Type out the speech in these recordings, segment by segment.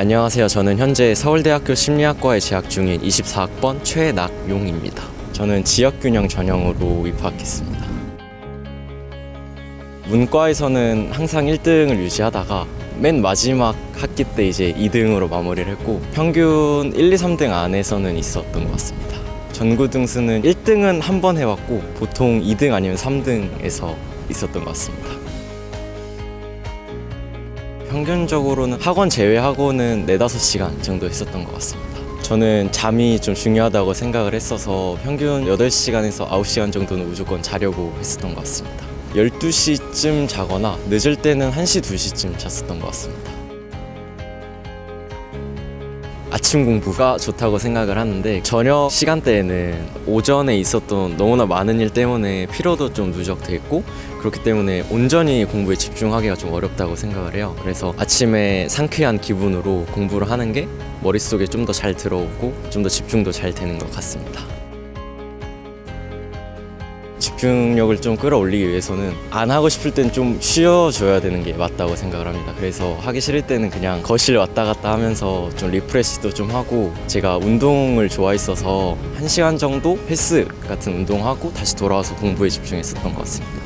안녕하세요. 저는 현재 서울대학교 심리학과에 재학 중인 24학번 최낙용입니다. 저는 지역균형 전형으로 입학했습니다. 문과에서는 항상 1등을 유지하다가 맨 마지막 학기 때 이제 2등으로 마무리를 했고 평균 1, 2, 3등 안에서는 있었던 것 같습니다. 전구등수는 1등은 한 번 해왔고 보통 2등 아니면 3등에서 있었던 것 같습니다. 평균적으로는 학원 제외하고는 4-5시간 정도 했었던 것 같습니다. 저는 잠이 좀 중요하다고 생각을 했어서 평균 8시간에서 9시간 정도는 무조건 자려고 했었던 것 같습니다. 12시쯤 자거나 늦을 때는 1시, 2시쯤 잤었던 것 같습니다. 아침 공부가 좋다고 생각을 하는데 저녁 시간대에는 오전에 있었던 너무나 많은 일 때문에 피로도 좀 누적돼 있고 그렇기 때문에 온전히 공부에 집중하기가 좀 어렵다고 생각을 해요. 그래서 아침에 상쾌한 기분으로 공부를 하는 게 머릿속에 좀 더 잘 들어오고 좀 더 집중도 잘 되는 것 같습니다. 집중력을 좀 끌어올리기 위해서는 안 하고 싶을 땐 좀 쉬어줘야 되는 게 맞다고 생각을 합니다. 그래서 하기 싫을 때는 그냥 거실 왔다 갔다 하면서 좀 리프레시도 좀 하고 제가 운동을 좋아했어서 1시간 정도 헬스 같은 운동하고 다시 돌아와서 공부에 집중했었던 것 같습니다.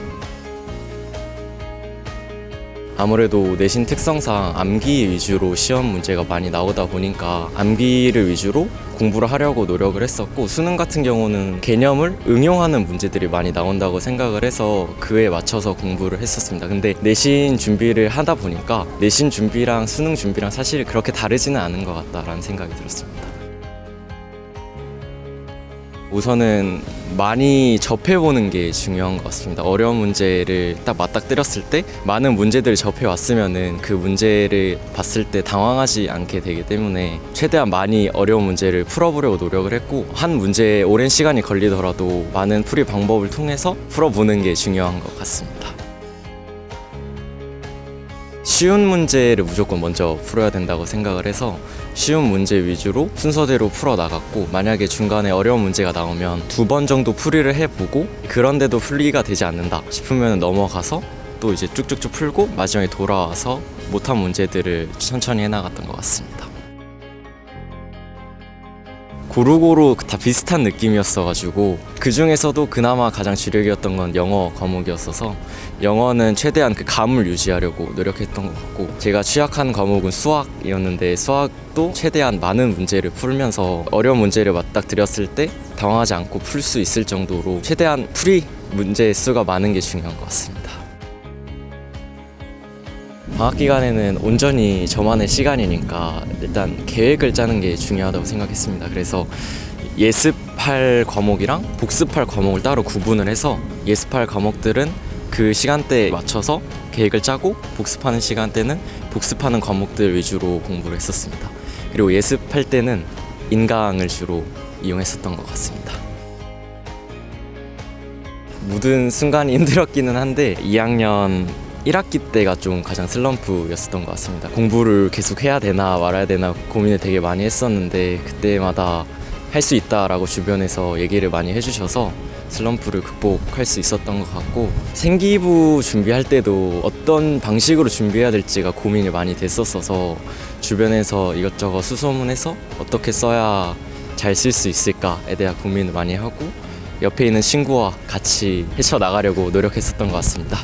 아무래도 내신 특성상 암기 위주로 시험 문제가 많이 나오다 보니까 암기를 위주로 공부를 하려고 노력을 했었고 수능 같은 경우는 개념을 응용하는 문제들이 많이 나온다고 생각을 해서 그에 맞춰서 공부를 했었습니다. 근데 내신 준비를 하다 보니까 내신 준비랑 수능 준비랑 사실 그렇게 다르지는 않은 것 같다라는 생각이 들었습니다. 우선은 많이 접해보는 게 중요한 것 같습니다. 어려운 문제를 딱 맞닥뜨렸을 때 많은 문제들을 접해왔으면은 그 문제를 봤을 때 당황하지 않게 되기 때문에 최대한 많이 어려운 문제를 풀어보려고 노력을 했고 한 문제에 오랜 시간이 걸리더라도 많은 풀이 방법을 통해서 풀어보는 게 중요한 것 같습니다. 쉬운 문제를 무조건 먼저 풀어야 된다고 생각을 해서 쉬운 문제 위주로 순서대로 풀어나갔고 만약에 중간에 어려운 문제가 나오면 2번 정도 풀이를 해보고 그런데도 풀이가 되지 않는다 싶으면 넘어가서 또 이제 쭉쭉쭉 풀고 마지막에 돌아와서 못한 문제들을 천천히 해나갔던 것 같습니다. 고루고루 다 비슷한 느낌이었어가지고 그 중에서도 그나마 가장 주력이었던 건 영어 과목이었어서 영어는 최대한 그 감을 유지하려고 노력했던 것 같고 제가 취약한 과목은 수학이었는데 수학도 최대한 많은 문제를 풀면서 어려운 문제를 맞닥뜨렸을 때 당황하지 않고 풀 수 있을 정도로 최대한 풀이 문제 수가 많은 게 중요한 것 같습니다. 방학 기간에는 온전히 저만의 시간이니까 일단 계획을 짜는 게 중요하다고 생각했습니다. 그래서 예습할 과목이랑 복습할 과목을 따로 구분을 해서 예습할 과목들은 그 시간대에 맞춰서 계획을 짜고 복습하는 시간대는 복습하는 과목들 위주로 공부를 했었습니다. 그리고 예습할 때는 인강을 주로 이용했었던 것 같습니다. 모든 순간이 힘들었기는 한데 2학년 1학기 때가 좀 가장 슬럼프였었던 것 같습니다. 공부를 계속 해야 되나 말아야 되나 고민을 되게 많이 했었는데 그때마다 할 수 있다라고 주변에서 얘기를 많이 해주셔서 슬럼프를 극복할 수 있었던 것 같고 생기부 준비할 때도 어떤 방식으로 준비해야 될지가 고민이 많이 됐었어서 주변에서 이것저것 수소문해서 어떻게 써야 잘 쓸 수 있을까에 대한 고민을 많이 하고 옆에 있는 친구와 같이 헤쳐나가려고 노력했었던 것 같습니다.